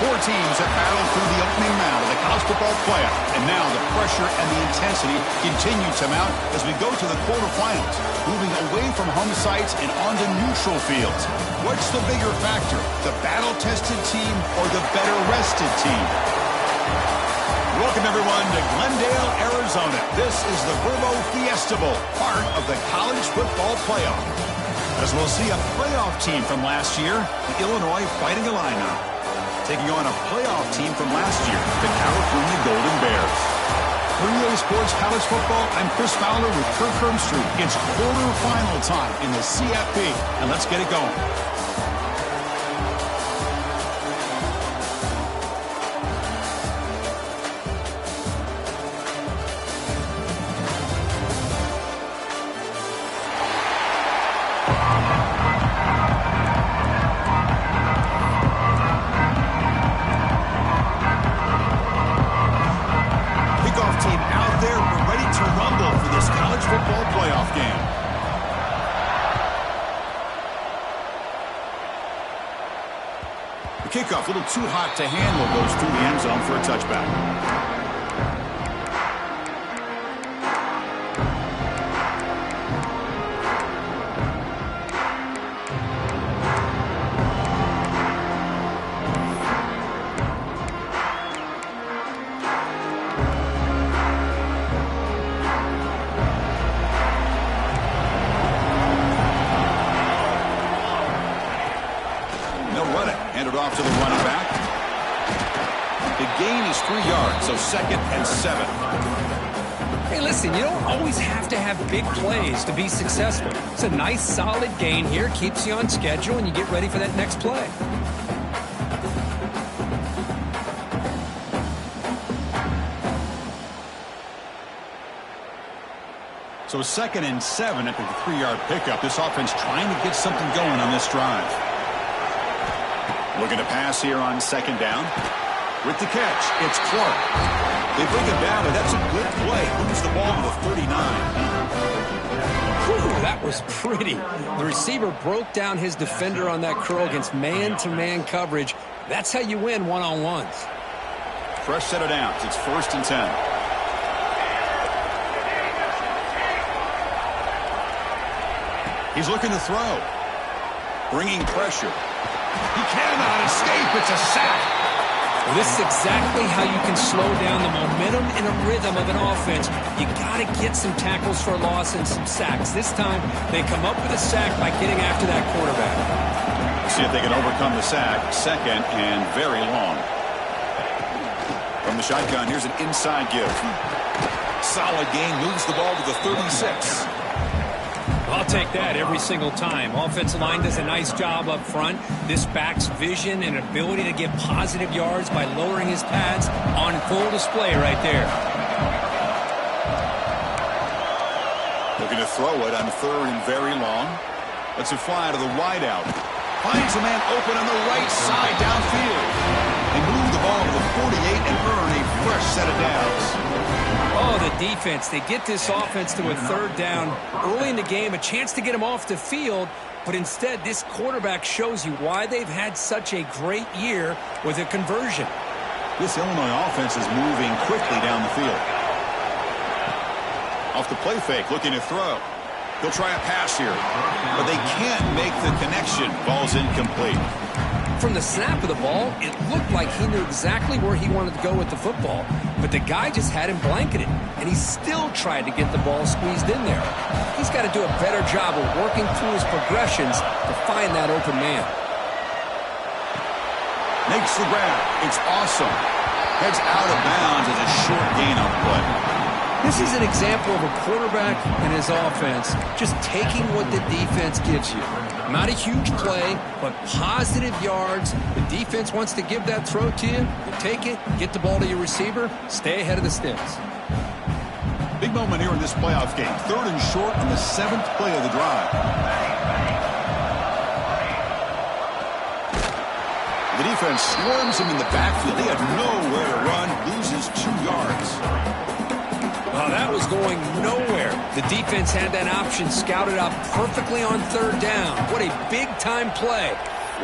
Four teams that battled through the opening round of the college football playoff. And now the pressure and the intensity continue to mount as we go to the quarterfinals, moving away from home sites and onto neutral fields. What's the bigger factor, the battle-tested team or the better-rested team? Welcome, everyone, to Glendale, Arizona. This is the Verbo Fiesta Bowl, part of the college football playoff. As we'll see a playoff team from last year, the Illinois Fighting Illini, taking on a playoff team from last year, the California Golden Bears. For EA Sports College Football, I'm Chris Fowler with Kirk Herbstreit. It's quarterfinal time in the CFP, and let's get it going. Kickoff, a little too hot to handle, goes through the end zone for a touchback. Off to the running back. The gain is 3 yards, so 2nd and 7. Hey, listen, you don't always have to have big plays to be successful. It's a nice, solid gain here, keeps you on schedule, and you get ready for that next play. So 2nd and 7 after the 3-yard pickup. This offense trying to get something going on this drive. Looking to pass here on 2nd down. With the catch, it's Clark. They bring him down, and that's a good play. Moves the ball to the 39. Whew, that was pretty. The receiver broke down his defender on that curl against man-to-man coverage. That's how you win one-on-ones. Fresh set of downs. It's 1st and 10. He's looking to throw. Bringing pressure. He cannot escape. It's a sack. Well, this is exactly how you can slow down the momentum and a rhythm of an offense. You got to get some tackles for loss and some sacks. This time, they come up with a sack by getting after that quarterback. See if they can overcome the sack. 2nd and very long. From the shotgun, here's an inside give. Solid gain, moves the ball to the 36. I'll take that every single time. Offensive line does a nice job up front. This back's vision and ability to get positive yards by lowering his pads on full display right there. Looking to throw it on 3rd and very long. Lets it fly to the wideout. Finds a man open on the right side downfield. They move the ball to the 48 and earn a fresh set of downs. Oh, the defense. They get this offense to a 3rd down early in the game, a chance to get them off the field, but instead this quarterback shows you why they've had such a great year with a conversion. This Illinois offense is moving quickly down the field. Off the play fake, looking to throw. They'll try a pass here, but they can't make the connection. Ball's incomplete. From the snap of the ball, it looked like he knew exactly where he wanted to go with the football, but the guy just had him blanketed, and he still tried to get the ball squeezed in there. He's got to do a better job of working through his progressions to find that open man. Makes the grab. It's awesome. Heads out of bounds as a short gain on the play. This is an example of a quarterback and his offense just taking what the defense gives you. Not a huge play, but positive yards. The defense wants to give that throw to you. You take it, get the ball to your receiver, stay ahead of the sticks. Big moment here in this playoff game. 3rd and short on the 7th play of the drive. The defense swarms him in the backfield. He had nowhere to run, loses 2 yards. Oh, that was going nowhere. The defense had that option scouted out perfectly on 3rd down. What a big-time play.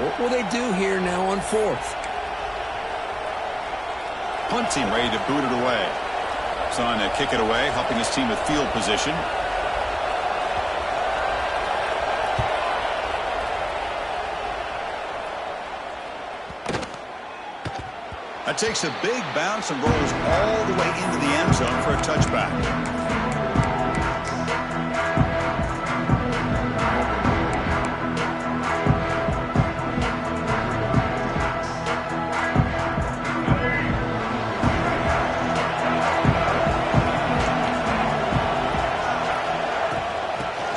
What will they do here now on 4th? Punt team ready to boot it away. He's on to kick it away, helping his team with field position. That takes a big bounce and rolls all the way into the end zone for a touchback.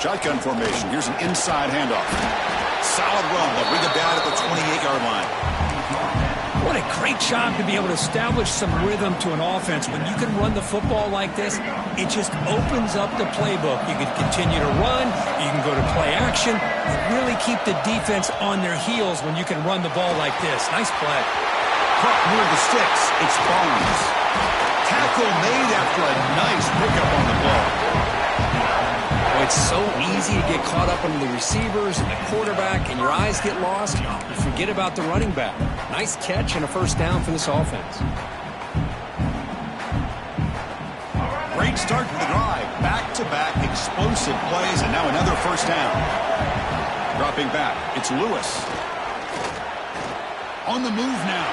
Shotgun formation. Here's an inside handoff. Solid run. They'll bring it down at the 28-yard line. What a great job to be able to establish some rhythm to an offense. When you can run the football like this, it just opens up the playbook. You can continue to run. You can go to play action. You really keep the defense on their heels when you can run the ball like this. Nice play. Caught near the sticks. It's Barnes. Tackle made after a nice pickup on the ball. It's so easy to get caught up on the receivers and the quarterback, and your eyes get lost. You forget about the running back. Nice catch and a first down for this offense. Great start to the drive. Back-to-back explosive plays, and now another first down. Dropping back, it's Lewis. On the move now.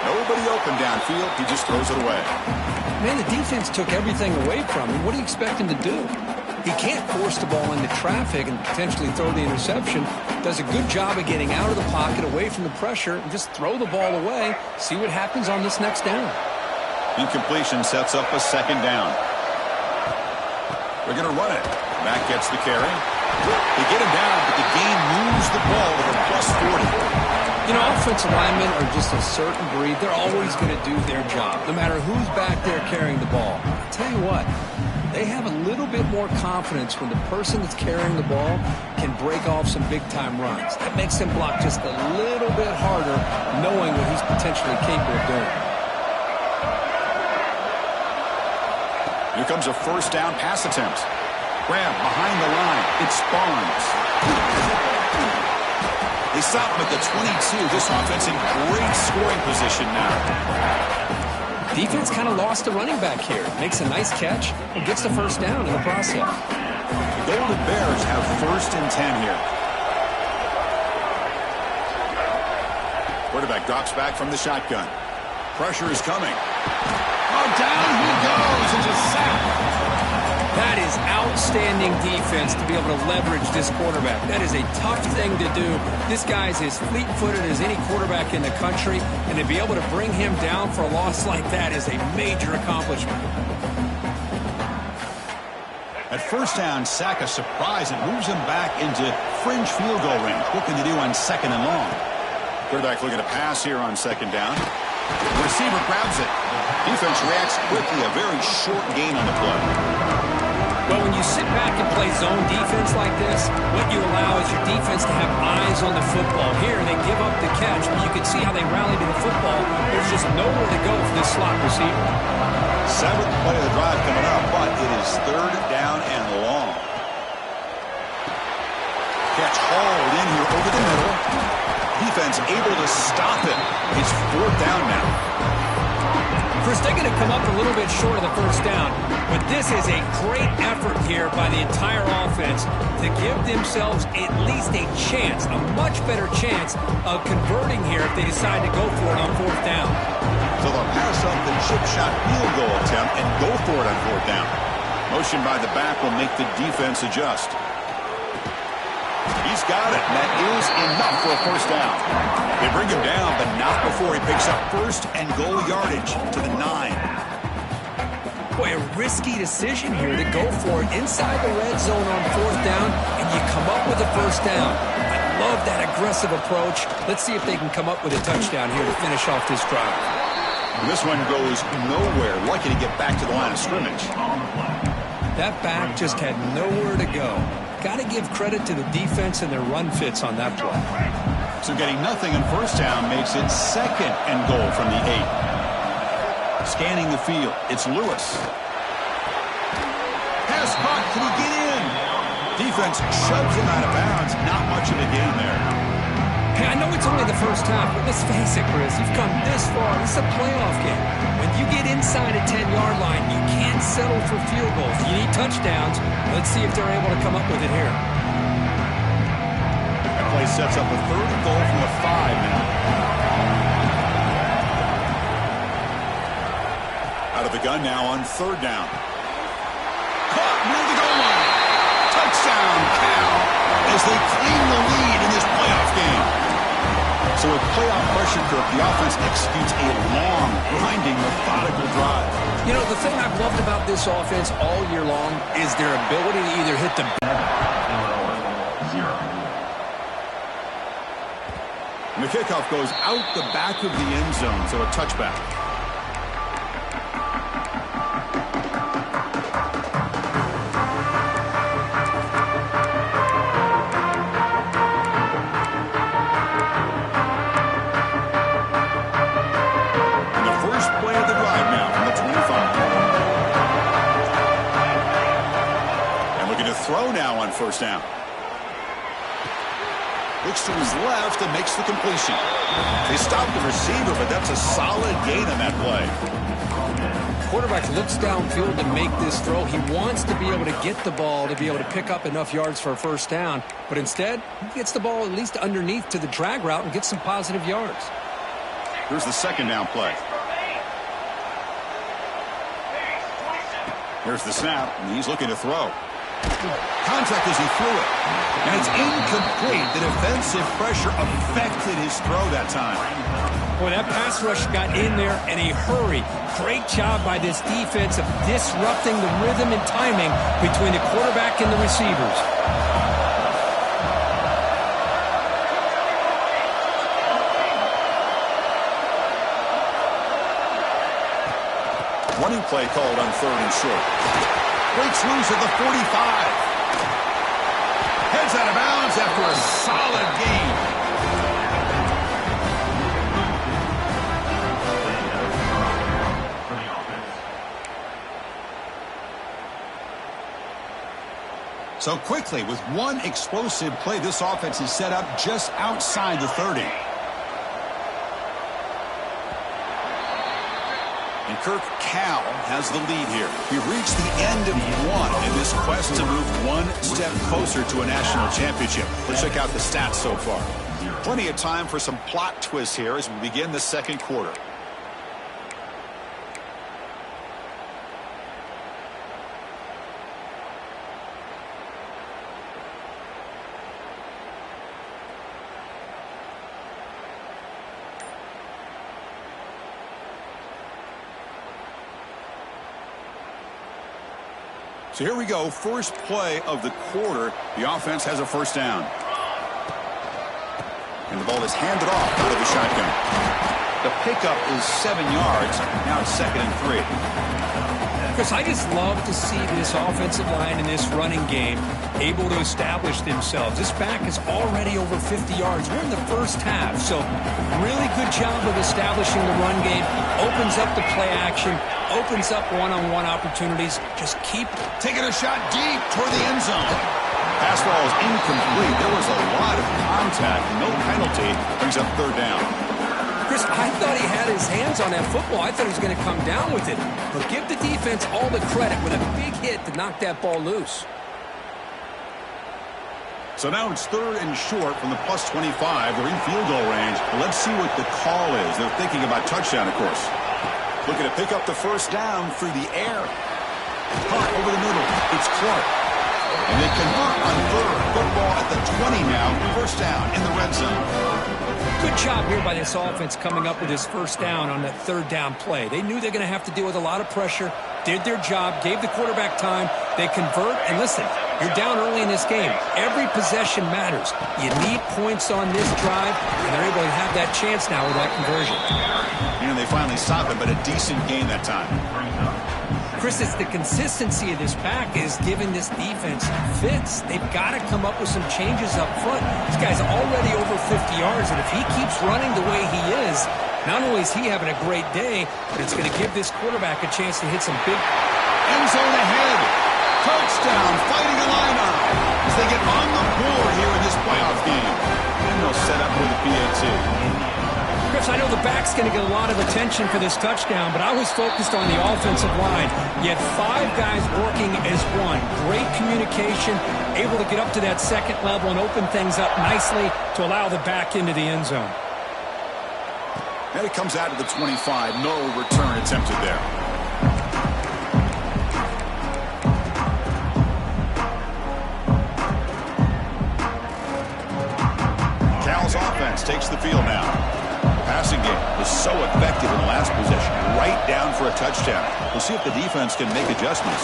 Nobody open downfield. He just throws it away. Man, the defense took everything away from him. What do you expect him to do? He can't force the ball into traffic and potentially throw the interception. Does a good job of getting out of the pocket, away from the pressure, and just throw the ball away. See what happens on this next down. Incompletion sets up a second down. They're going to run it. Mack gets the carry. They get him down, but the game moves the ball to the +40. You know, offensive linemen are just a certain breed. They're always going to do their job, no matter who's back there carrying the ball. I'll tell you what, they have a little bit more confidence when the person that's carrying the ball can break off some big-time runs. That makes him block just a little bit harder, knowing what he's potentially capable of doing. Here comes a first down pass attempt. Grab behind the line. It's Barnes. They stop him at the 22. This offense in great scoring position now. Defense kind of lost the running back here. Makes a nice catch and gets the first down in the process. The Golden Bears have first and 10 here. Quarterback drops back from the shotgun. Pressure is coming. Oh, down he goes. It's a sack. That is outstanding defense to be able to leverage this quarterback. That is a tough thing to do. This guy's as fleet-footed as any quarterback in the country, and to be able to bring him down for a loss like that is a major accomplishment. At first down, sack a surprise. It moves him back into fringe field goal range. What can they do on second and long? Quarterback looking to pass here on second down. The receiver grabs it. Defense reacts quickly. A very short gain on the play. Well, when you sit back and play zone defense like this, what you allow is your defense to have eyes on the football. Here, they give up the catch, but you can see how they rally to the football. There's just nowhere to go for this slot receiver. Seventh play of the drive coming up, but it is third down and long. Catch hauled in here over the middle. Defense able to stop it. It's fourth down now. First, they're going to come up a little bit short of the first down, but this is a great effort here by the entire offense to give themselves at least a chance, a much better chance of converting here if they decide to go for it on fourth down. So they'll pass up the chip shot field goal attempt and go for it on fourth down. Motion by the back will make the defense adjust. He's got it, and that is enough for a first down. They bring him down, but not before he picks up first and goal yardage to the 9. Boy, a risky decision here to go for it inside the red zone on fourth down, and you come up with a first down. I love that aggressive approach. Let's see if they can come up with a touchdown here to finish off this drive. This one goes nowhere. Lucky to get back to the line of scrimmage. That back just had nowhere to go. Got to give credit to the defense and their run fits on that play. So getting nothing on first down makes it second and goal from the 8. Scanning the field, it's Lewis. Pass caught, can he get in? Defense shoves him out of bounds. Not much of a gain there. Hey, Yeah, I know it's only the first half, but let's face it, Chris. You've come this far. This is a playoff game. When you get inside a 10-yard line, you can't settle for field goals. You need touchdowns. Let's see if they're able to come up with it here. That play sets up a 3rd and goal from the 5 now. Out of the gun now on 3rd down. Caught near the goal line. Touchdown, Cal, as they claim the lead in this playoff game. So with playoff pressure, Kirk, the offense executes a long, grinding, methodical drive. You know, the thing I've loved about this offense all year long is their ability to either hit the... And the kickoff goes out the back of the end zone, so a touchback. Throw now on 1st down. Looks to his left and makes the completion. They stopped the receiver, but that's a solid gain on that play. Quarterback looks downfield to make this throw. He wants to be able to get the ball to be able to pick up enough yards for a 1st down, but instead, he gets the ball at least underneath to the drag route and gets some positive yards. Here's the 2nd down play. Here's the snap, and he's looking to throw. Contact as he threw it. And it's incomplete. The defensive pressure affected his throw that time. Boy, that pass rush got in there in a hurry. Great job by this defense of disrupting the rhythm and timing between the quarterback and the receivers. Running play called on 3rd and short. Breaks loose at the 45. Heads out of bounds after a solid gain. So quickly, with one explosive play, this offense is set up just outside the 30. And Kirk, Cal has the lead here. We've reached the end of 1 in this quest to move one step closer to a national championship. Let's check out the stats so far. Plenty of time for some plot twists here as we begin the 2nd quarter. So here we go, first play of the quarter. The offense has a 1st down. And the ball is handed off out of the shotgun. The pickup is 7 yards. Now it's 2nd and 3. Chris, I just love to see this offensive line and this running game able to establish themselves. This back is already over 50 yards. We're in the 1st half, so really good job of establishing the run game. Opens up the play action, opens up one-on-one opportunities. Just keep taking a shot deep toward the end zone. Pass ball is incomplete. There was a lot of contact. No penalty. Brings up 3rd down. Chris, I thought he had his hands on that football. I thought he was going to come down with it. But give the defense all the credit with a big hit to knock that ball loose. So now it's 3rd and short from the +25. They're in field goal range. Let's see what the call is. They're thinking about touchdown, of course. Looking to pick up the 1st down through the air. Caught over the middle. It's Clark. And they convert on 3rd. Football at the 20 now. 1st down in the red zone. Good job here by this offense coming up with this 1st down on that 3rd down play. They knew they're going to have to deal with a lot of pressure, did their job, gave the quarterback time. They convert, and listen, you're down early in this game. Every possession matters. You need points on this drive, and they're able to have that chance now with that conversion. And they finally stop it, but a decent gain that time. Chris, it's the consistency of this back is giving this defense fits. They've got to come up with some changes up front. This guy's already over 50 yards, and if he keeps running the way he is, not only is he having a great day, but it's going to give this quarterback a chance to hit some big... End zone ahead. Touchdown, fighting Illini as they get on the board here in this playoff game. And they'll set up with a PAT. quarterback's going to get a lot of attention for this touchdown, but I was focused on the offensive line. You had 5 guys working as one. Great communication, able to get up to that second level and open things up nicely to allow the back into the end zone. And it comes out of the 25. No return attempted there. Cal's offense takes the field now. Passing game was so effective in the last possession. Right down for a touchdown. We'll see if the defense can make adjustments.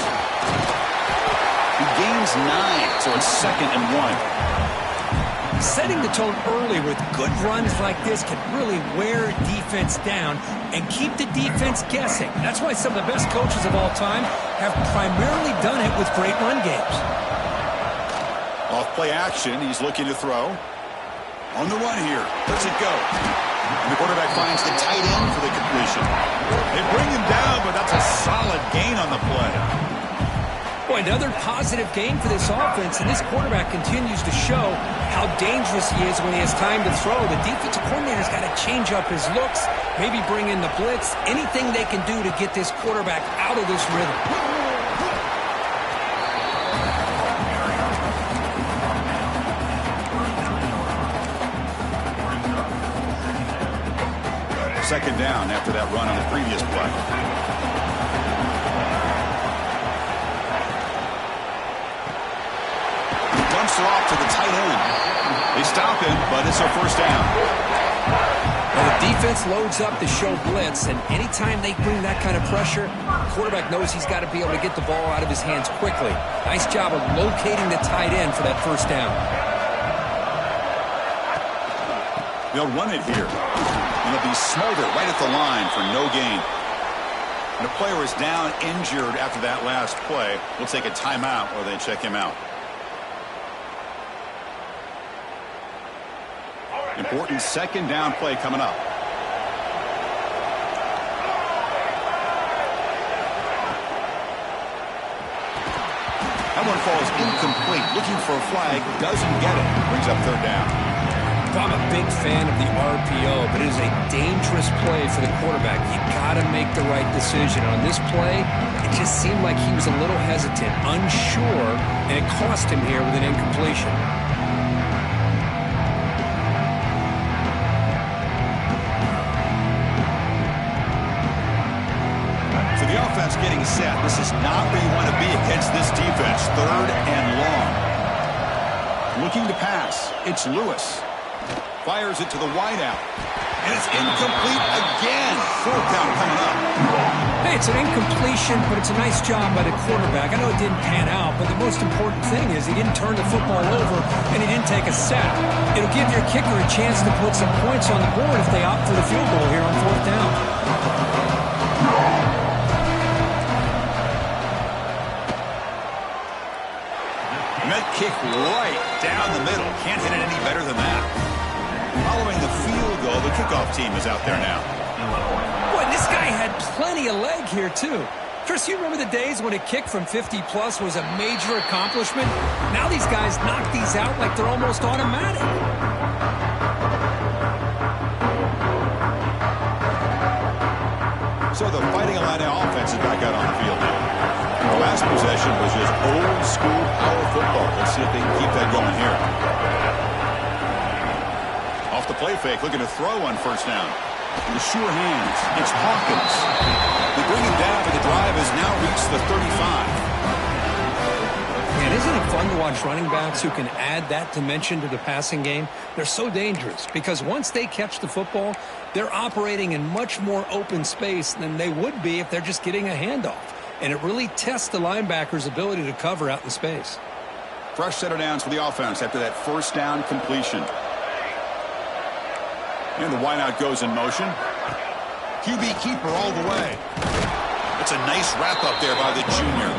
He gains 9, so it's 2nd and 1. Setting the tone early with good runs like this can really wear defense down and keep the defense guessing. That's why some of the best coaches of all time have primarily done it with great run games. Off play action, he's looking to throw. On the run here, lets it go. And the quarterback finds the tight end for the completion. They bring him down, but that's a solid gain on the play. Boy, another positive gain for this offense, and this quarterback continues to show how dangerous he is when he has time to throw. The defensive coordinator's got to change up his looks, maybe bring in the blitz, anything they can do to get this quarterback out of this rhythm. Second down after that run on the previous play. Dumps it off to the tight end. They stop him, but it's a first down. Well, the defense loads up to show blitz, and anytime they bring that kind of pressure, the quarterback knows he's got to be able to get the ball out of his hands quickly. Nice job of locating the tight end for that first down. They'll run it here. And it'll be Smolder right at the line for no gain. And the player is down injured after that last play. We'll take a timeout or they check him out. Important second down play coming up. That one falls incomplete. Looking for a flag. Doesn't get it. Brings up third down. I'm a big fan of the RPO, but it is a dangerous play for the quarterback. You got to make the right decision. On this play, it just seemed like he was a little hesitant, unsure, and it cost him here with an incompletion. So the offense getting set. This is not where you want to be against this defense. 3rd and long. Looking to pass. It's Lewis. Fires it to the wideout. And it's incomplete again. 4th down coming up. Hey, it's an incompletion, but it's a nice job by the quarterback. I know it didn't pan out, but the most important thing is he didn't turn the football over and he didn't take a sack. It'll give your kicker a chance to put some points on the board if they opt for the field goal here on 4th down. And that kick right down the middle. Can't hit it any better than that. Following the field goal, the kickoff team is out there now. Boy, this guy had plenty of leg here, too. Chris, you remember the days when a kick from 50-plus was a major accomplishment? Now these guys knock these out like they're almost automatic. So the Fighting Illini offense is back out on the field now. The last possession was just old-school power football. Let's see if they can keep that going here. Off the play fake, looking to throw on first down. With sure hands, it's Hawkins. They bring him down, but the drive has now reached the 35. Man, isn't it fun to watch running backs who can add that dimension to the passing game? They're so dangerous because once they catch the football, they're operating in much more open space than they would be if they're just getting a handoff. And it really tests the linebacker's ability to cover out in space. Fresh set of downs for the offense after that first down completion. And the wideout goes in motion. QB keeper all the way. That's a nice wrap up there by the junior.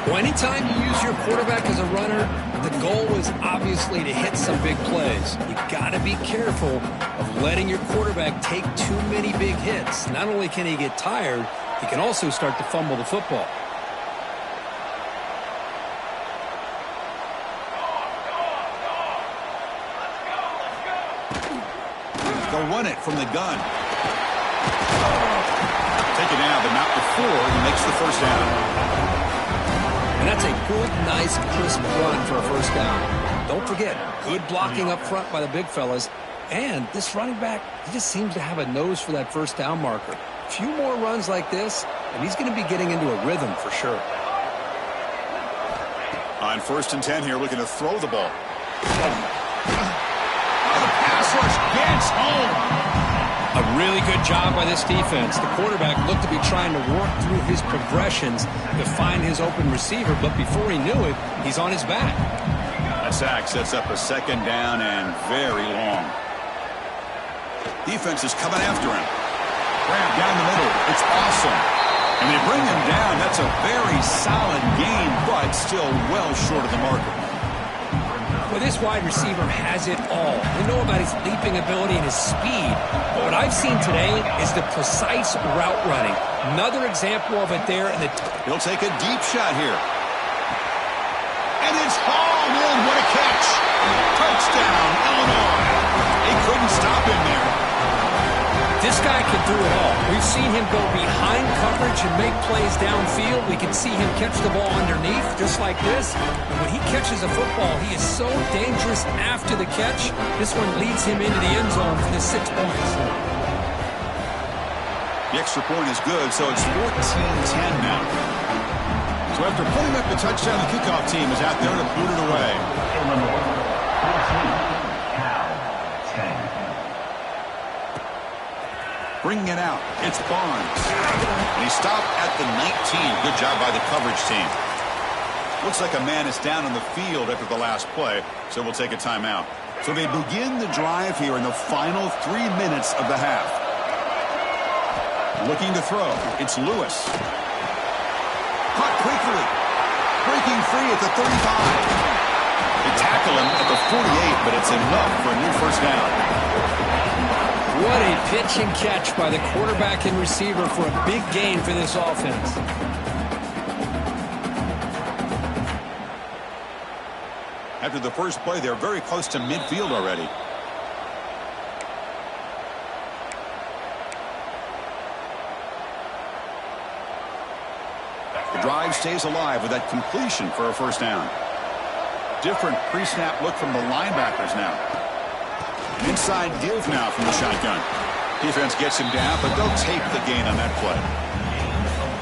Well, anytime you use your quarterback as a runner, the goal is obviously to hit some big plays. You got to be careful of letting your quarterback take too many big hits. Not only can he get tired, he can also start to fumble the football. They'll run it from the gun. Taken down, but not before he makes the first down. And that's a good, nice, crisp run for a first down. Don't forget, good blocking up front by the big fellas. And this running back, he just seems to have a nose for that first down marker. A few more runs like this, and he's going to be getting into a rhythm for sure. On 1st and 10 here, looking to throw the ball. The pass rush gets home. A really good job by this defense. The quarterback looked to be trying to work through his progressions to find his open receiver, but before he knew it, he's on his back. A sack sets up a second down and very long. Defense is coming after him. Grab down the middle. It's awesome. And they bring him down. That's a very solid game, but still well short of the marker. Well, this wide receiver has it all. We know about his leaping ability and his speed, but what I've seen today is the precise route running. Another example of it there. He'll take a deep shot here. And it's hauled in. What a catch. Touchdown, Illinois. They couldn't stop him there. This guy can do it all. We've seen him go behind coverage and make plays downfield. We can see him catch the ball underneath, just like this. And when he catches a football, he is so dangerous after the catch. This one leads him into the end zone for the 6 points. The extra point is good, so it's 14-10 now. So after putting up the touchdown, the kickoff team is out there to boot it away. Bringing it out, it's Barnes. And he stopped at the 19. Good job by the coverage team. Looks like a man is down on the field after the last play, so we'll take a timeout. So they begin the drive here in the final 3 minutes of the half. Looking to throw, it's Lewis. Caught quickly. Breaking free at the 35. They tackle him at the 48, but it's enough for a new first down. What a pitch and catch by the quarterback and receiver for a big gain for this offense. After the first play, they're very close to midfield already. The drive stays alive with that completion for a first down. Different pre-snap look from the linebackers now. An inside give now from the shotgun. Defense gets him down, but they'll take the gain on that play.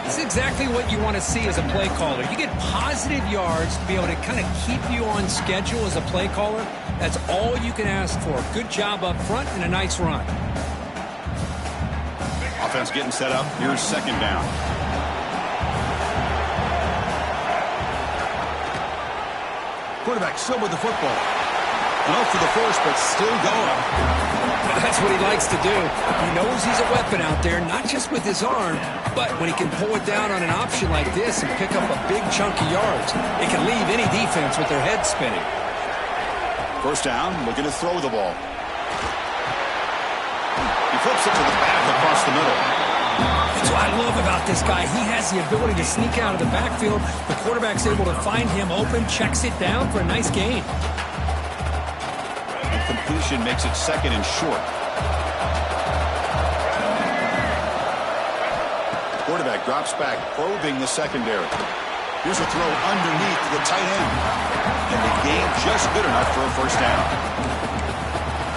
This is exactly what you want to see as a play caller. You get positive yards to be able to kind of keep you on schedule as a play caller. That's all you can ask for. Good job up front and a nice run. Offense getting set up. Here's second down. Quarterback still with the football. Enough for the first, but still going. That's what he likes to do. He knows he's a weapon out there, not just with his arm, but when he can pull it down on an option like this and pick up a big chunk of yards, it can leave any defense with their head spinning. First down, looking to throw the ball. He flips it to the back across the middle. That's what I love about this guy. He has the ability to sneak out of the backfield. The quarterback's able to find him open, checks it down for a nice gain. Completion makes it second and short. Quarterback drops back, probing the secondary. Here's a throw underneath the tight end. And the gain just good enough for a first down.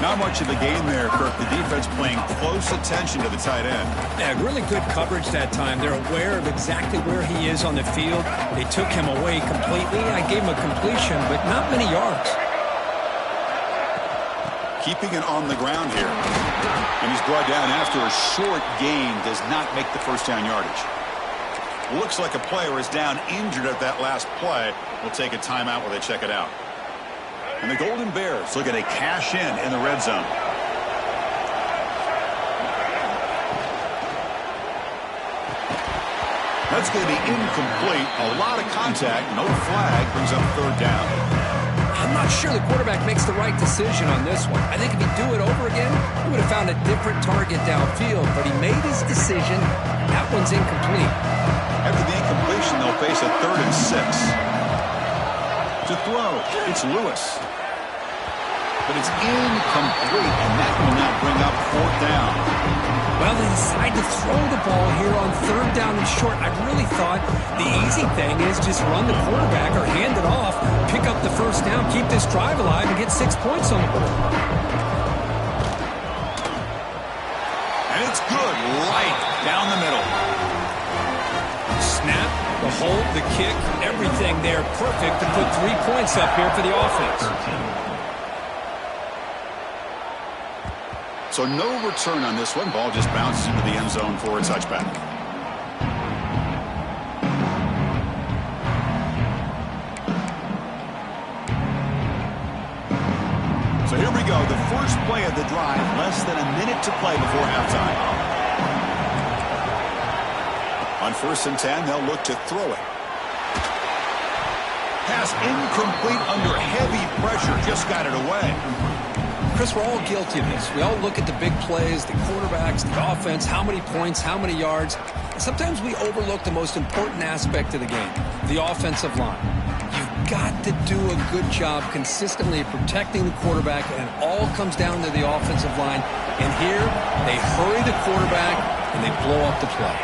Not much of a gain there, Kirk. The defense playing close attention to the tight end. Yeah, really good coverage that time. They're aware of exactly where he is on the field. They took him away completely. I gave him a completion, but not many yards. Keeping it on the ground here. And he's brought down after a short gain. Does not make the first down yardage. Looks like a player is down injured at that last play. We'll take a timeout while they check it out. And the Golden Bears looking to cash in the red zone. That's going to be incomplete. A lot of contact. No flag. Brings up third down. I'm not sure the quarterback makes the right decision on this one. I think if he'd do it over again, he would have found a different target downfield. But he made his decision. That one's incomplete. After the incompletion, they'll face a 3rd and 6. To throw, it's Lewis. but it's incomplete, and that will now bring up 4th down. Well, they decide to throw the ball here on 3rd down and short. I really thought the easy thing is just run the quarterback or hand it off, pick up the 1st down, keep this drive alive, and get 6 points on the board. And it's good, right down the middle. Snap, the hold, the kick, everything there perfect to put 3 points up here for the offense. So no return on this one. Ball just bounces into the end zone for a touchback. So here we go. The first play of the drive. Less than a minute to play before halftime. On 1st and 10, they'll look to throw it. Pass incomplete under heavy pressure. Just got it away. Chris, we're all guilty of this. We all look at the big plays, the quarterbacks, the offense, how many points, how many yards. And sometimes we overlook the most important aspect of the game, the offensive line. You've got to do a good job consistently protecting the quarterback, and it all comes down to the offensive line. And here, they hurry the quarterback, and they blow up the play.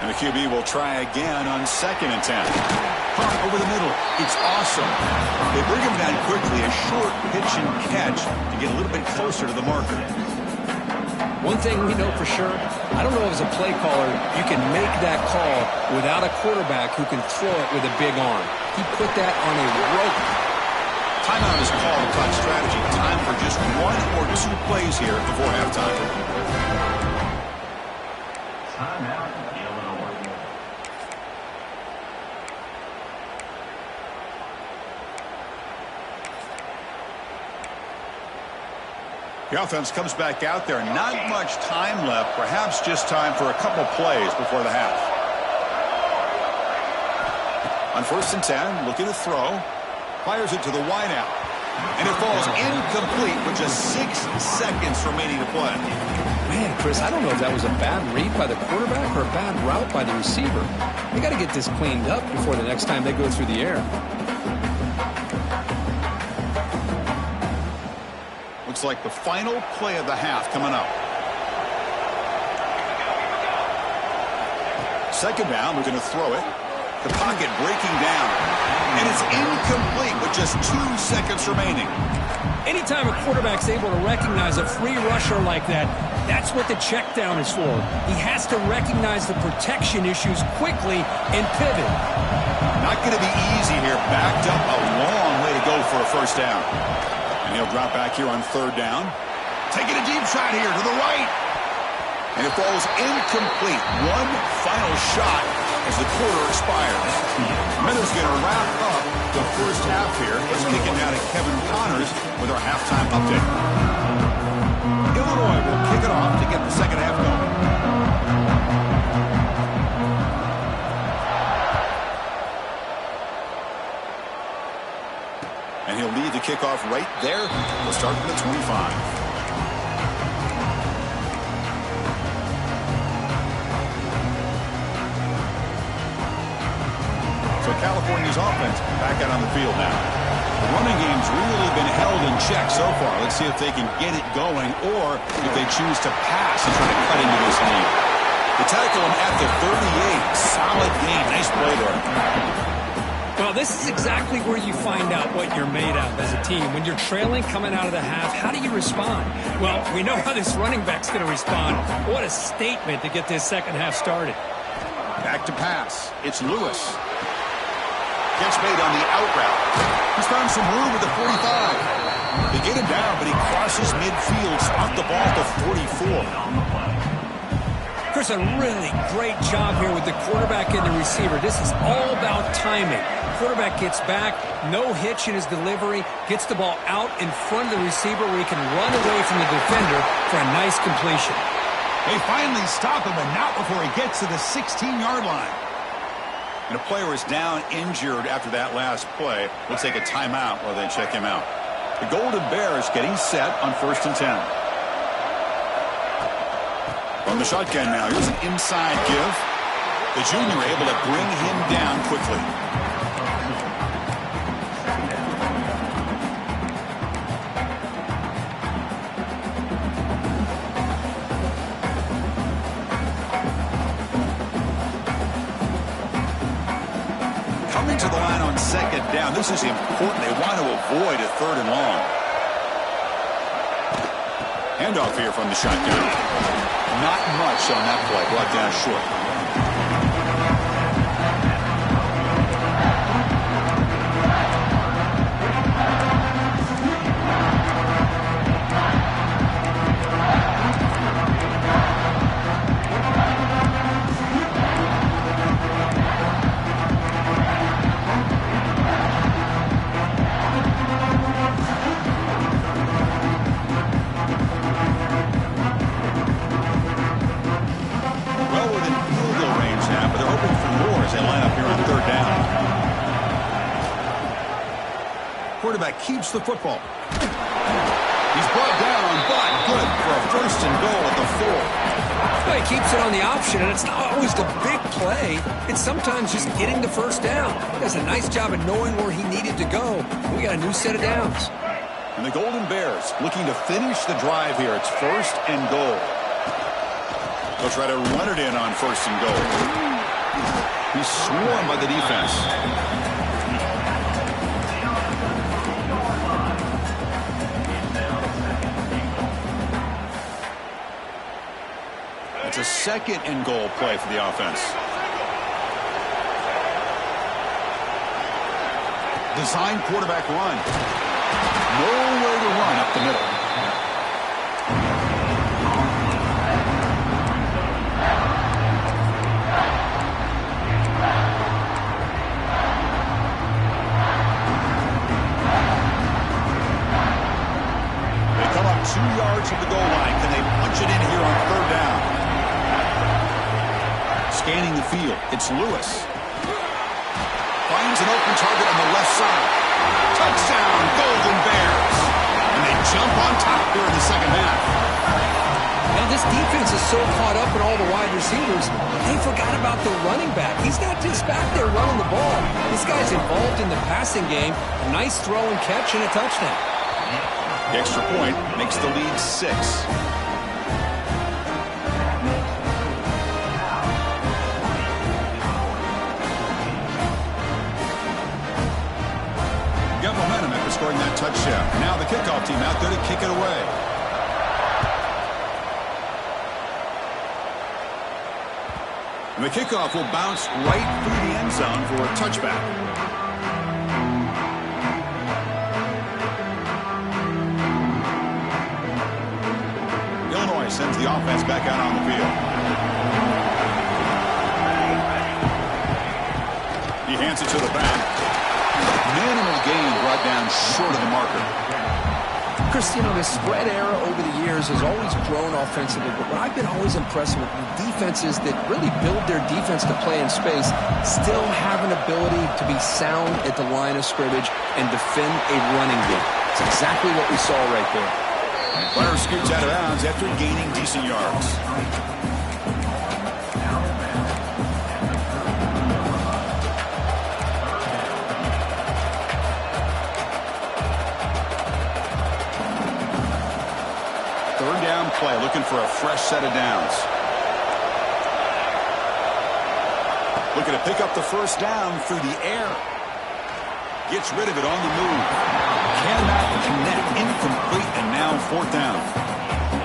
And the QB will try again on 2nd and 10. Pump over the middle. It's awesome. They bring him down quickly. A short pitch and catch to get a little bit closer to the marker. One thing we know for sure, I don't know if as a play caller you can make that call without a quarterback who can throw it with a big arm. He put that on a rope. Timeout is called to talk strategy. Time for just 1 or 2 plays here before halftime. Timeout. The offense comes back out there. Not much time left. Perhaps just time for a couple plays before the half. On 1st and 10, looking to throw. Fires it to the wideout. And it falls incomplete with just 6 seconds remaining to play. Man, Chris, I don't know if that was a bad read by the quarterback or a bad route by the receiver. They got to get this cleaned up before the next time they go through the air. Looks like the final play of the half coming up. 2nd down, we're going to throw it. The pocket breaking down. And it's incomplete with just 2 seconds remaining. Anytime a quarterback's able to recognize a free rusher like that, that's what the check down is for. He has to recognize the protection issues quickly and pivot. Not going to be easy here. Backed up a long way to go for a 1st down. And he'll drop back here on 3rd down. Taking a deep shot here to the right. And it falls incomplete. One final shot as the quarter expires. Minutes going to wrap up the first half here. Let's kick it now to Kevin Connors with our halftime update. Illinois will kick it off to get the second half going. And he'll lead the kickoff right there. We'll start from the 25. So California's offense back out on the field now. The running game's really been held in check so far. Let's see if they can get it going or if they choose to pass and try to cut into this lead. They tackle him at the 38. Solid game. Nice play there. Well, this is exactly where you find out what you're made of as a team. When you're trailing coming out of the half, how do you respond? Well, we know how this running back's going to respond. What a statement to get this second half started. Back to pass. It's Lewis. Catch made on the out route. He's found some room with the 45. They get him down, but he crosses midfield, spot the ball to 44. Chris, a really great job here with the quarterback and the receiver. This is all about timing. Quarterback gets back, no hitch in his delivery, gets the ball out in front of the receiver where he can run away from the defender for a nice completion. They finally stop him, but not before he gets to the 16-yard line. And a player is down injured after that last play. We'll take a timeout while they check him out. The Golden Bears getting set on 1st and 10. On the shotgun now, here's an inside give. The junior able to bring him down quickly. to the line on second down. This is important. They want to avoid a 3rd and long. Handoff here from the shotgun. Not much on that play. Brought down short. Quarterback keeps the football. He's brought down, but good for a 1st and goal at the 4. Well, he keeps it on the option, and it's not always the big play. It's sometimes just getting the 1st down. He does a nice job of knowing where he needed to go. We got a new set of downs. And the Golden Bears looking to finish the drive here. It's 1st and goal. They'll try to run it in on 1st and goal. He's swarmed by the defense. It's a 2nd and goal play for the offense. Design quarterback run. Nowhere to run up the middle. They come up 2 yards from the goal line. Can they punch it in here on 3rd down? Scanning the field, it's Lewis. Finds an open target on the left side. Touchdown, Golden Bears. And they jump on top here in the 2nd half. Now, this defense is so caught up in all the wide receivers, they forgot about the running back. He's not just back there running the ball. This guy's involved in the passing game. A nice throw and catch and a touchdown. The extra point makes the lead 6. Scoring that touchdown. Now the kickoff team out there to kick it away. And the kickoff will bounce right through the end zone for a touchback. Illinois sends the offense back out on the field. He hands it to the back. Minimal gain brought down short of the marker. Chris, you know, the spread era over the years has always grown offensively, but what I've been always impressed with defenses that really build their defense to play in space still have an ability to be sound at the line of scrimmage and defend a running game. It's exactly what we saw right there. Runner scoots out of bounds after gaining decent yards. Play, looking for a fresh set of downs. Looking to pick up the 1st down through the air. Gets rid of it on the move. Cannot connect. Incomplete, and now 4th down.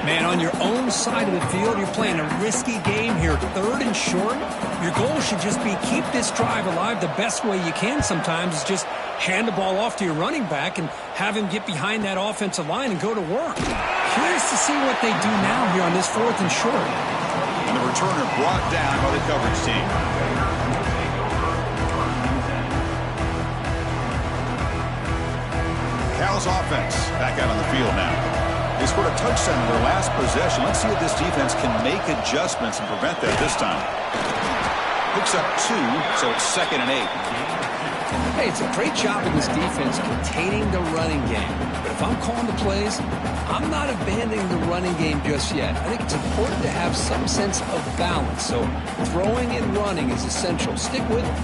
Man, on your own side of the field, you're playing a risky game here. 3rd and short. Your goal should just be keep this drive alive the best way you can sometimes is just hand the ball off to your running back and have him get behind that offensive line and go to work. Curious to see what they do now here on this 4th and short. And the returner brought down by the coverage team. Cal's offense back out on the field now. They scored a touchdown in their last possession. Let's see if this defense can make adjustments and prevent that this time. Picks up 2, so it's 2nd and 8. Hey, it's a great job in this defense containing the running game. But if I'm calling the plays, I'm not abandoning the running game just yet. I think it's important to have some sense of balance. So throwing and running is essential. Stick with it.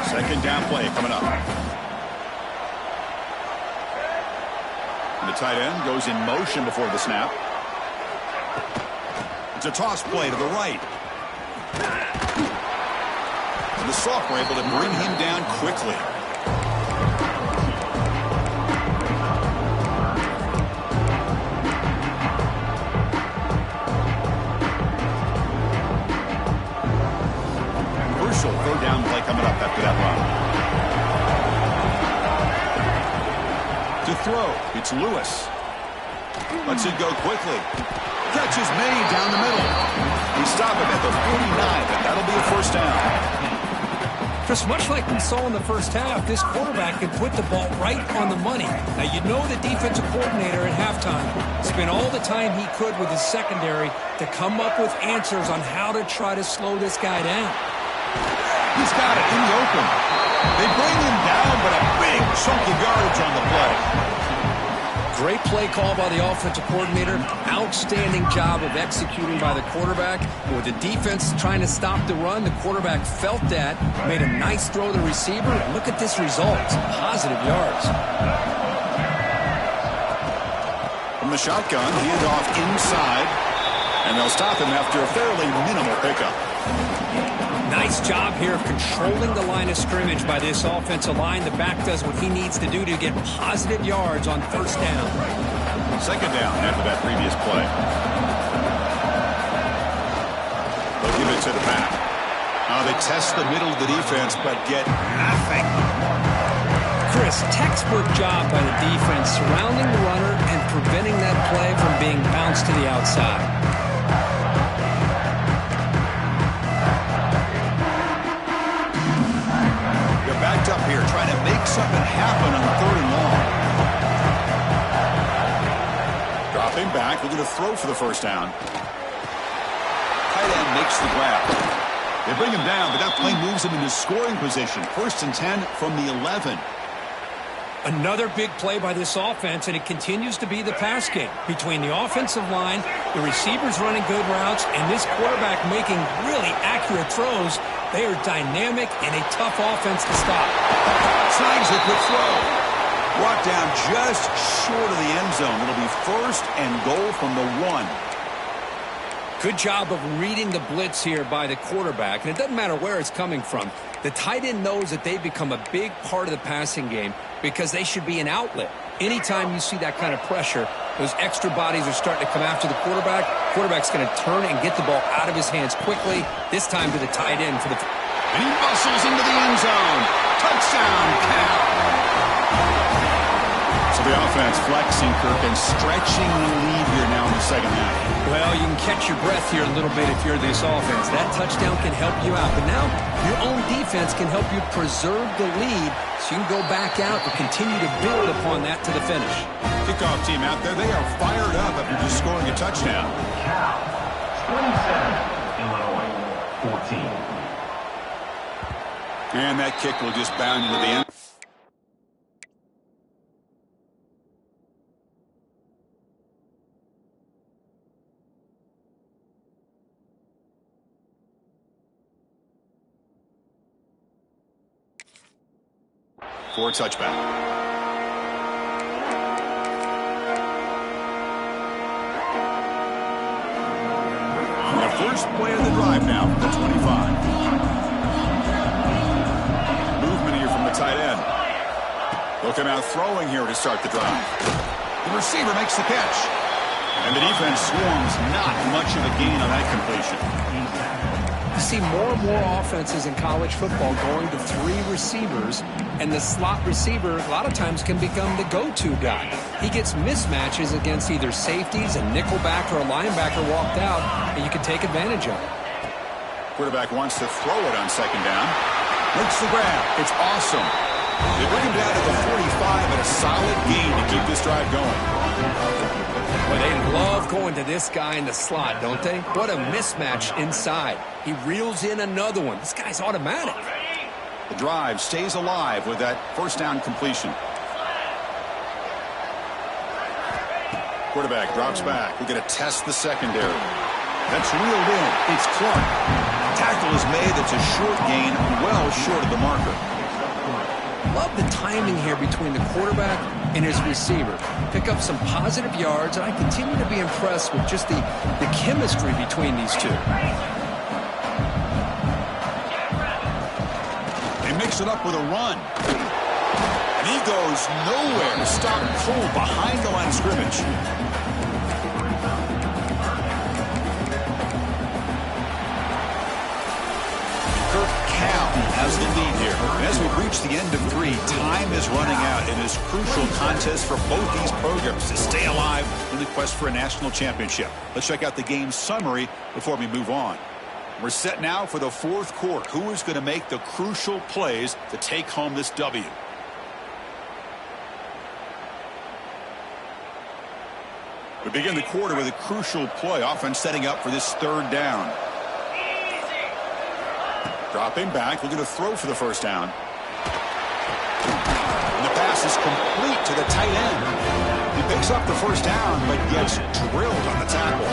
2nd down play coming up. And the tight end goes in motion before the snap. It's a toss play to the right. and the Soft were able to bring him down quickly. Crucial third down play coming up after that run. To throw, it's Lewis. Lets it go quickly. Catch is made down the middle. We stop him at the 49, and that'll be a first down. Chris, much like we saw in the first half, this quarterback can put the ball right on the money. Now, you know the defensive coordinator at halftime spent all the time he could with his secondary to come up with answers on how to try to slow this guy down. He's got it in the open. They bring him down, but a big chunk of yardage on the play. Great play call by the offensive coordinator. Outstanding job of executing by the quarterback. With the defense trying to stop the run, the quarterback felt that, made a nice throw to the receiver, and look at this result. Positive yards. From the shotgun, he is off inside, and they'll stop him after a fairly minimal pickup. Nice job here of controlling the line of scrimmage by this offensive line. The back does what he needs to do to get positive yards on first down. Second down after that previous play. They'll give it to the back. They test the middle of the defense, but get nothing. Chris, textbook job by the defense surrounding the runner and preventing that play from being bounced to the outside. Backed up here, trying to make something happen on third and long. Dropping back, looking to throw for the first down. Tight end makes the grab. They bring him down, but that play moves him into scoring position. First and 10 from the 11. Another big play by this offense, and it continues to be the pass game. Between the offensive line, the receivers running good routes, and this quarterback making really accurate throws, they are dynamic and a tough offense to stop. Snags it with throw. Brought down just short of the end zone. It'll be first and goal from the 1. Good job of reading the blitz here by the quarterback, and it doesn't matter where it's coming from. The tight end knows that they've become a big part of the passing game because they should be an outlet. Anytime you see that kind of pressure, those extra bodies are starting to come after the quarterback. Quarterback's going to turn and get the ball out of his hands quickly, this time to the tight end for the... And he muscles into the end zone. Touchdown, Cal. So the offense flexing, Kirk, and stretching the lead here now in the second half. Well, you can catch your breath here a little bit if you're this offense. That touchdown can help you out. But now your own defense can help you preserve the lead so you can go back out and continue to build upon that to the finish. Kickoff team out there, they are fired up after just scoring a touchdown. Cal, 27, Illinois, 14. And that kick will just bound into the end. For a touchback. The first play of the drive now from the 25. Movement here from the tight end. Looking out throwing here to start the drive. The receiver makes the catch. And the defense swarms, not much of a gain on that completion. You see more and more offenses in college football going to 3 receivers, and the slot receiver a lot of times can become the go-to guy. He gets mismatches against either safeties, a nickelback, or a linebacker walked out, and you can take advantage of it. Quarterback wants to throw it on second down. Makes the grab. It's awesome. They bring him down to the 45 and a solid gain to keep this drive going. Well, they love going to this guy in the slot, don't they? What a mismatch inside. He reels in another one. This guy's automatic. The drive stays alive with that first down completion. Quarterback drops back. We're going to test the secondary. That's reeled in. It's Clark. Tackle is made. That's a short gain, well short of the marker. Love the timing here between the quarterback and his receiver. Pick up some positive yards, and I continue to be impressed with just the chemistry between these two. picks it up with a run. And he goes nowhere to stop cold behind the line of scrimmage. Has the lead here. And as we reach the end of 3, time is running out in this crucial contest for both these programs to stay alive in the quest for a national championship. Let's check out the game summary before we move on. We're set now for the 4th quarter. Who is going to make the crucial plays to take home this W? We begin the quarter with a crucial play. Offense setting up for this 3rd down. Dropping back, looking to throw for the first down. And the pass is complete to the tight end. He picks up the first down, but gets drilled on the tackle.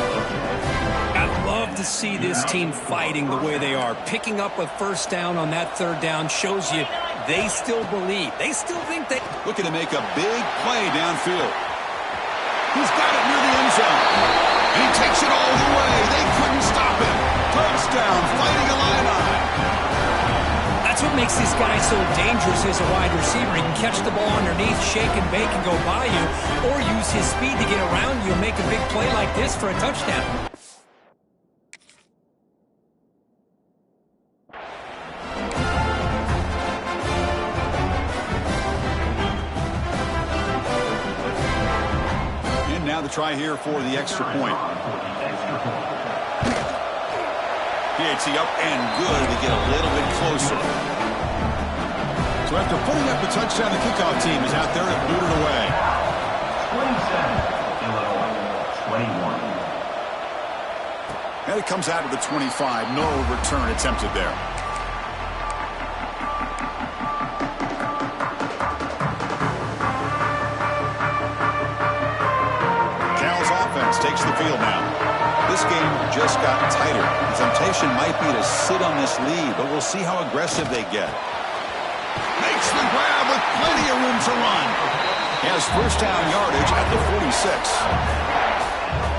I love to see this team fighting the way they are. Picking up a first down on that 3rd down shows you they still believe. They still think they... Looking to make a big play downfield. He's got it near the end zone. And he takes it all the way. They couldn't stop him. Touchdown, Fighting Illini. That's what makes this guy so dangerous as a wide receiver. He can catch the ball underneath, shake and bake and go by you, or use his speed to get around you and make a big play like this for a touchdown. And now the try here for the extra point. PAT up and good to get a little bit closer. So after putting up the touchdown, the kickoff team is out there to boot it away. 27, 21. And it comes out of the 25. No return attempted there. Cal's offense takes the field now. This game just got tighter. The temptation might be to sit on this lead, but we'll see how aggressive they get. Makes the grab with plenty of room to run. He has first down yardage at the 46.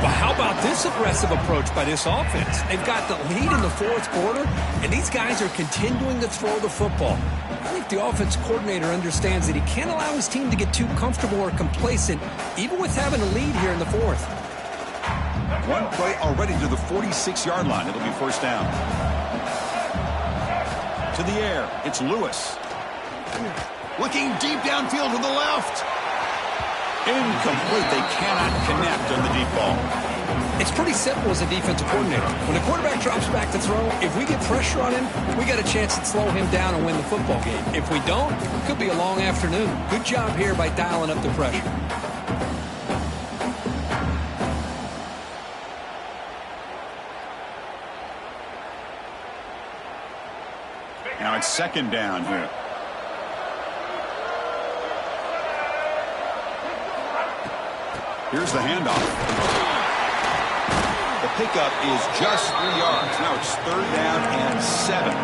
Well, how about this aggressive approach by this offense? They've got the lead in the 4th quarter, and these guys are continuing to throw the football. I think the offense coordinator understands that he can't allow his team to get too comfortable or complacent, even with having a lead here in the 4th. One play already to the 46-yard line. It'll be first down. To the air. It's Lewis. Looking deep downfield to the left. Incomplete. They cannot connect on the deep ball. It's pretty simple as a defensive coordinator. When the quarterback drops back to throw, if we get pressure on him, we got a chance to slow him down and win the football game. If we don't, it could be a long afternoon. Good job here by dialing up the pressure. Now it's second down here. Here's the handoff. The pickup is just 3 yards. Now it's 3rd down and 7.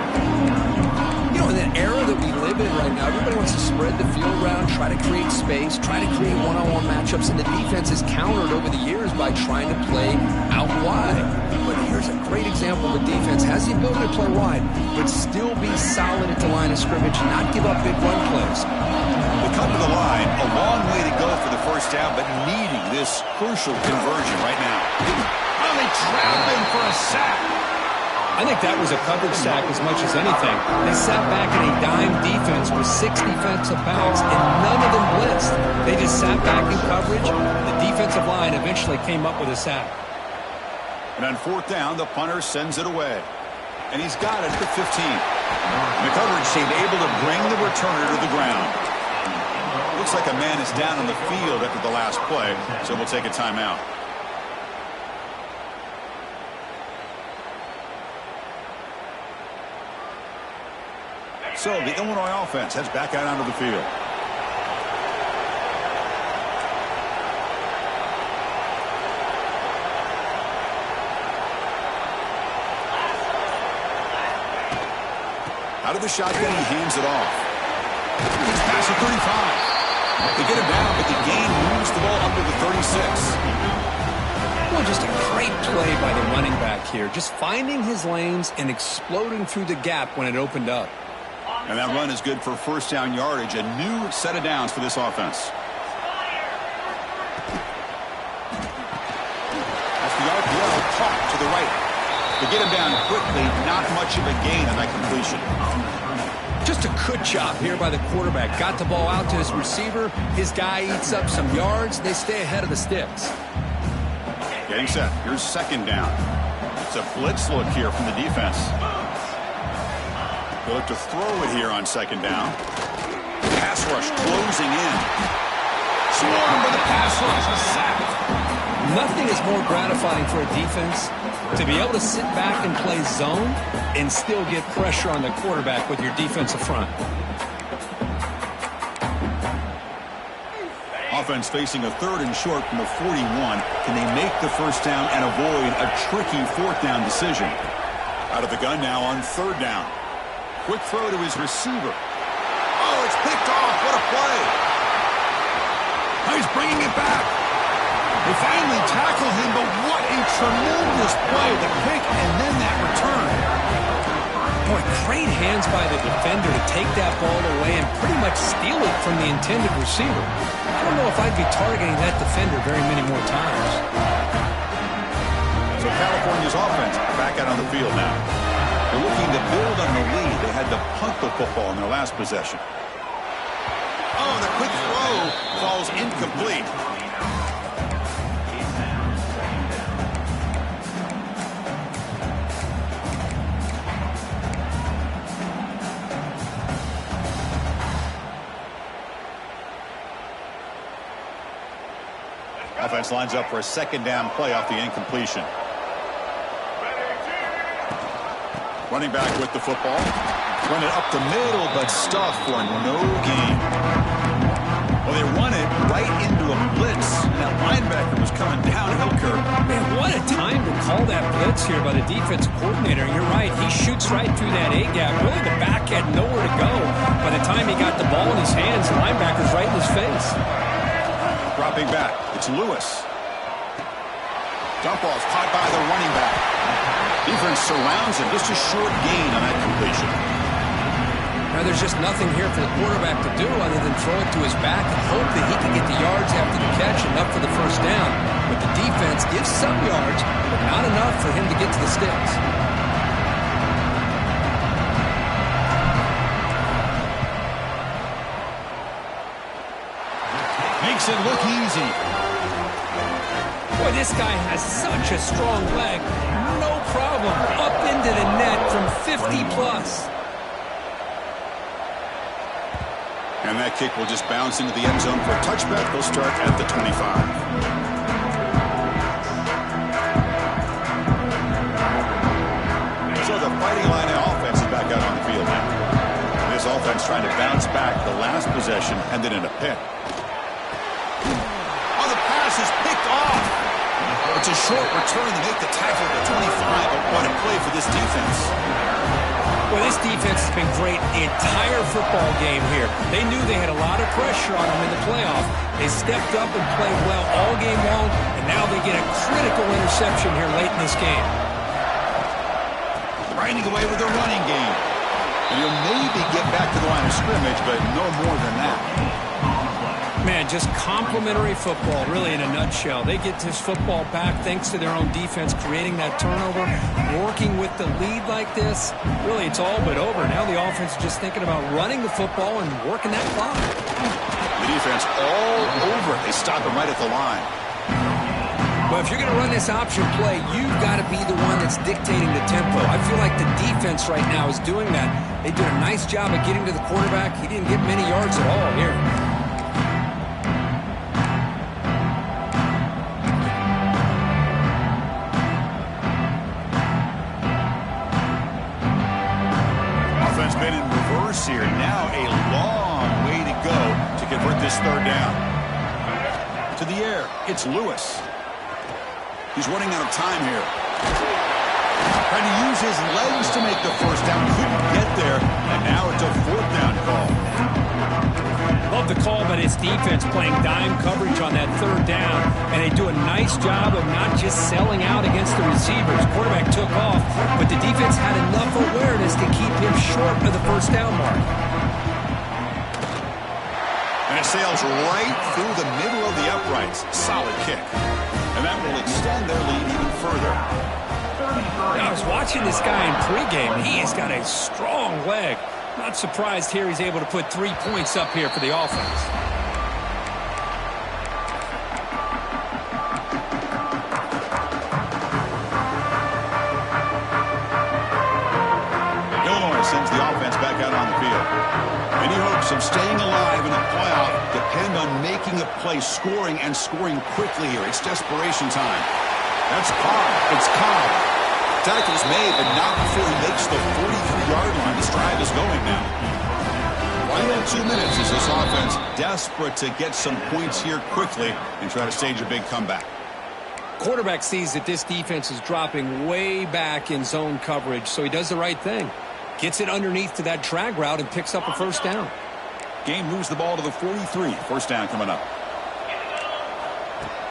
You know, in that era that we live in right now, everybody wants to spread the field around, try to create space, try to create one-on-one matchups, and the defense is countered over the years by trying to play out wide. But here's a great example of a defense has the ability to play wide, but still be solid at the line of scrimmage, not give up big run plays. They come to the line, a long way to go for the first down, but needing this crucial conversion right now. Oh, they trap him for a sack. I think that was a coverage sack as much as anything. They sat back in a dime defense with 6 defensive backs, and none of them blitzed. They just sat back in coverage. The defensive line eventually came up with a sack. And on 4th down, the punter sends it away. And he's got it at the 15. And the coverage team able to bring the returner to the ground. Looks like a man is down on the field after the last play, so we'll take a timeout. So the Illinois offense heads back out onto the field. Out of the shotgun, he hands it off. He's past the 35. They get him down, but the gain moves the ball up to the 36. Well, just a great play by the running back here. Just finding his lanes and exploding through the gap when it opened up. And that run is good for first down yardage. A new set of downs for this offense. That's the RPO caught to the right. To get him down quickly, not much of a gain on that completion. Just a good job here by the quarterback. Got the ball out to his receiver. His guy eats up some yards. They stay ahead of the sticks. Getting set. Here's second down. It's a blitz look here from the defense. They look to throw it here on second down. Pass rush closing in. Swarmed by the pass rush. Sacked. Nothing is more gratifying for a defense to be able to sit back and play zone and still get pressure on the quarterback with your defensive front. Offense facing a third and short from the 41. Can they make the first down and avoid a tricky fourth down decision? Out of the gun now on third down. Quick throw to his receiver. Oh, it's picked off. What a play. Now he's bringing it back. They finally tackle him, but what a tremendous play. The pick and then that return. Boy, great hands by the defender to take that ball away and pretty much steal it from the intended receiver. I don't know if I'd be targeting that defender very many more times. So California's offense back out on the field now. They're looking to build on the lead. They had to punt the football in their last possession. Oh, the quick throw falls incomplete. Offense lines up for a second down play off the incompletion. Running back with the football. Run it up the middle, but stuffed for no gain. Well, they run it right into a blitz. That linebacker was coming downhill curve. Man, what a time to call that blitz here by the defensive coordinator. You're right. He shoots right through that A-gap. Really, the back had nowhere to go. By the time he got the ball in his hands, the linebacker's right in his face. Dropping back. It's Lewis. Dump off caught by the running back. Defense surrounds him. Just a short gain on that completion. Now there's just nothing here for the quarterback to do other than throw it to his back and hope that he can get the yards after the catch enough for the first down. But the defense gives some yards, but not enough for him to get to the sticks. Makes it look easy. Boy, this guy has such a strong leg. No problem. Up into the net from 50 plus. And that kick will just bounce into the end zone for a touchback. They'll start at the 25. So the Fighting Illini offense is back out on the field now. This offense trying to bounce back the last possession and then in a pick. Oh, the pass is picked off. It's a short return to make the tackle at the 25, but what a play for this defense. Well, this defense has been great the entire football game here. They knew they had a lot of pressure on them in the playoff. They stepped up and played well all game long, and now they get a critical interception here late in this game. Riding away with their running game. And he'll maybe get back to the line of scrimmage, but no more than that. Man, just complimentary football, really, in a nutshell. They get this football back thanks to their own defense, creating that turnover, working with the lead like this. Really, it's all but over. Now the offense is just thinking about running the football and working that clock. The defense all over it. They stop him right at the line. Well, if you're going to run this option play, you've got to be the one that's dictating the tempo. I feel like the defense right now is doing that. They did a nice job of getting to the quarterback. He didn't get many yards at all here. Been in reverse here. Now a long way to go to convert this third down. To the air, it's Lewis. He's running out of time here. Trying to use his legs to make the first down. Couldn't get there, and now it's a fourth down call. Love the call by this defense playing dime coverage on that third down, and they do a nice nice job of not just selling out against the receivers. Quarterback took off, but the defense had enough awareness to keep him short of the first down mark. And it sails right through the middle of the uprights. Solid kick. And that will extend their lead even further. Now, I was watching this guy in pregame. He has got a strong leg. Not surprised here he's able to put 3 points up here for the offense. Illinois sends the offense back out on the field. Any hopes of staying alive in the playoff depend on making a play, scoring, and scoring quickly here. It's desperation time. That's Cobb. It's Cobb. Tackle's made, but not before he makes the 43-yard line. This drive is going now. Final 2 minutes as this offense desperate to get some points here quickly and try to stage a big comeback. Quarterback sees that this defense is dropping way back in zone coverage, so he does the right thing. Gets it underneath to that drag route and picks up a first down. Game moves the ball to the 43. First down coming up.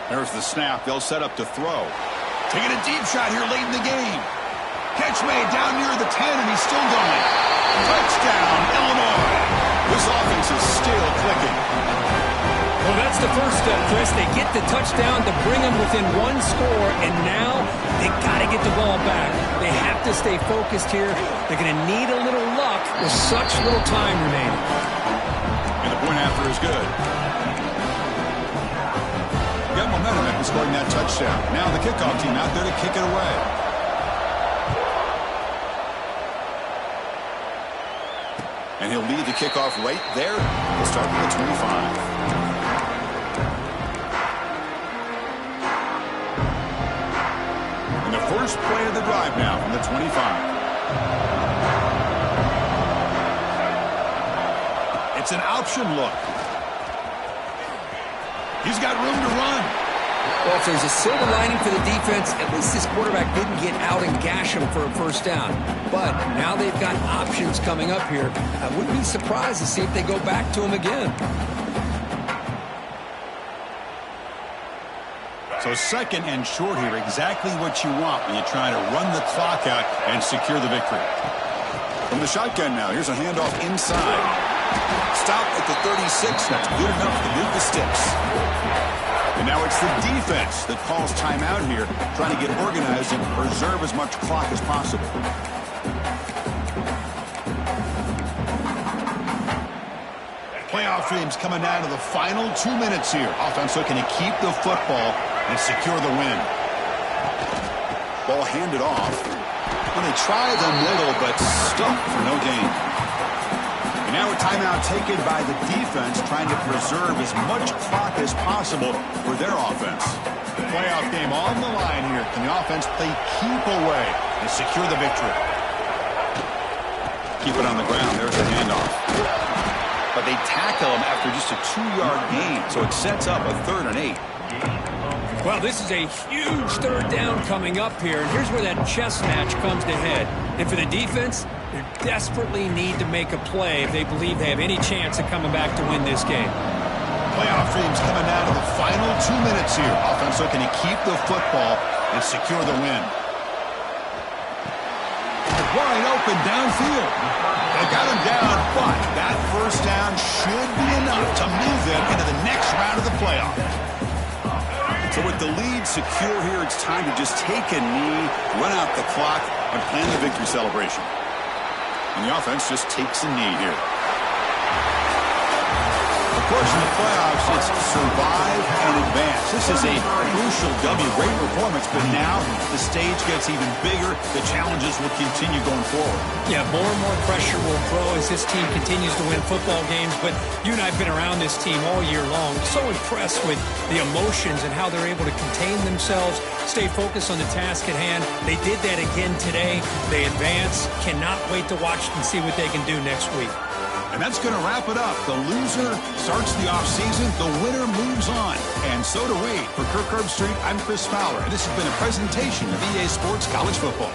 There's the snap. They'll set up to throw. Taking a deep shot here late in the game. Catch made down near the 10, and he's still going. Touchdown, Illinois. This offense is still clicking. Well, that's the first step, Chris. They get the touchdown to bring them within one score, and now they got to get the ball back. They have to stay focused here. They're going to need a little luck with such little time remaining. And the point after is good. Got momentum after scoring that touchdown. Now the kickoff team out there to kick it away. And he'll lead the kickoff right there. We'll start with the 25. And the first play of the drive now from the 25. It's an option look. He's got room to run. Well, if there's a silver lining for the defense, at least this quarterback didn't get out and gash him for a first down. But now they've got options coming up here. I wouldn't be surprised to see if they go back to him again. So second and short here, exactly what you want when you try to run the clock out and secure the victory. From the shotgun now, here's a handoff inside. Stop at the 36. That's good enough to move the sticks. And now it's the defense that calls timeout here, trying to get organized and preserve as much clock as possible. Playoff dreams coming down to the final 2 minutes here. Offense looking to keep the football and secure the win. Ball handed off. And they try the middle, but stuck for no gain. And now a timeout taken by the defense, trying to preserve as much clock as possible for their offense. Playoff game on the line here. Can the offense play keep away and secure the victory? Keep it on the ground. There's the handoff. But they tackle him after just a 2-yard gain, so it sets up a 3rd and 8. Well, this is a huge third down coming up here, and here's where that chess match comes to head. And for the defense, they desperately need to make a play if they believe they have any chance of coming back to win this game. Playoff dreams coming down to the final 2 minutes here. Offense looking to keep the football and secure the win. Wide open downfield. They got him down, but that first down should be enough to move them into the next round of the playoff. So with the lead secure here, it's time to just take a knee, run out the clock, and plan the victory celebration. And the offense just takes a knee here. Of course, in the playoffs, it's survive and advance. This is a crucial W. Great performance, but now the stage gets even bigger. The challenges will continue going forward. Yeah, more and more pressure will grow as this team continues to win football games. But you and I have been around this team all year long. So impressed with the emotions and how they're able to contain themselves, stay focused on the task at hand. They did that again today. They advance. Cannot wait to watch and see what they can do next week. And that's going to wrap it up. The loser starts the offseason. The winner moves on. And so do we. For Kirk Herbstreit, I'm Chris Fowler. And this has been a presentation of EA Sports College Football.